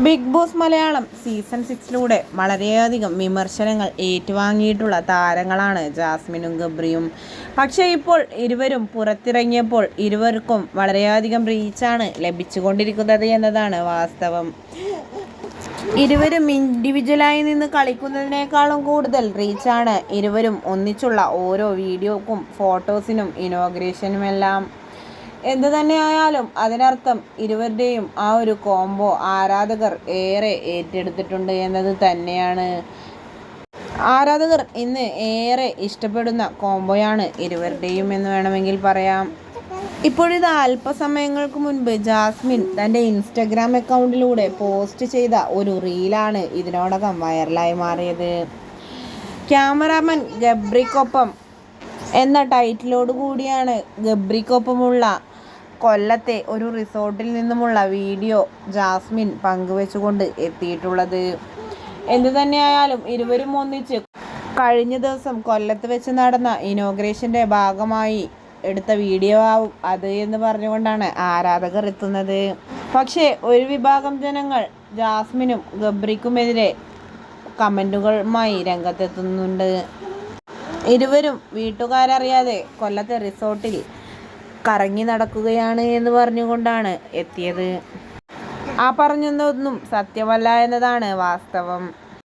Big boss Malayalam season 6 വളരെയധികം വിമർശനങ്ങൾ ഏറ്റുവാങ്ങിയിട്ടുള്ള താരങ്ങളാണ് ജാസ്മിനും ഗബ്രിയും. പക്ഷേ ഇപ്പോൾ ഇരുവരും പുറത്തിറങ്ങിയപ്പോൾ ഇരുവർക്കും വളരെയധികം റീച്ചാണ് ലഭിച്ചുകൊണ്ടിരിക്കുന്നത് എന്നതാണ് വാസ്തവം. ഇരുവരും ഇൻഡിവിജ്വലായി നിന്ന് കളിക്കുന്നതിനേക്കാളും കൂടുതൽ റീച്ചാണ് ഇരുവരും ഒന്നിച്ചുള്ള ഓരോ വീഡിയോക്കും ഫോട്ടോസിനും ഇനോഗ്രേഷനുമെല്ലാം. എന്തു തന്നെയായാലും അതിനർത്ഥം ഇരുവരുടെയും ആ ഒരു കോംബോ ആരാധകർ ഏറെ ഏറ്റെടുത്തിട്ടുണ്ട് എന്നത് തന്നെയാണ്. ആരാധകർ ഇന്ന് ഏറെ ഇഷ്ടപ്പെടുന്ന കോംബോയാണ് ഇരുവരുടെയും എന്ന് വേണമെങ്കിൽ പറയാം. ഇപ്പോഴിത് അല്പസമയങ്ങൾക്ക് മുൻപ് ജാസ്മിൻ തൻ്റെ ഇൻസ്റ്റഗ്രാം അക്കൗണ്ടിലൂടെ പോസ്റ്റ് ചെയ്ത ഒരു റീലാണ് ഇതിനോടകം വൈറലായി മാറിയത്. ക്യാമറാമാൻ ഗബ്രിക്കൊപ്പം എന്ന ടൈറ്റിലോട് കൂടിയാണ് ഗബ്രിക്കൊപ്പമുള്ള കൊല്ലത്തെ ഒരു റിസോർട്ടിൽ നിന്നുമുള്ള വീഡിയോ ജാസ്മിൻ പങ്കുവെച്ചുകൊണ്ട് എത്തിയിട്ടുള്ളത്. എന്തു തന്നെയായാലും ഇരുവരും ഒന്നിച്ച് കഴിഞ്ഞ ദിവസം കൊല്ലത്ത് വെച്ച് നടന്ന ഇനോഗ്രേഷൻ്റെ ഭാഗമായി എടുത്ത വീഡിയോ ആവും അത് എന്ന് പറഞ്ഞുകൊണ്ടാണ് ആരാധകർ എത്തുന്നത്. പക്ഷേ ഒരു വിഭാഗം ജനങ്ങൾ ജാസ്മിനും ഗബ്രിക്കുമെതിരെ കമൻറ്റുകളുമായി രംഗത്തെത്തുന്നുണ്ട്. ഇരുവരും വീട്ടുകാരറിയാതെ കൊല്ലത്തെ റിസോർട്ടിൽ കറങ്ങി നടക്കുകയാണ് എന്ന് പറഞ്ഞുകൊണ്ടാണ് എത്തിയത്. ആ പറഞ്ഞതൊന്നും സത്യമല്ല എന്നതാണ് വാസ്തവം.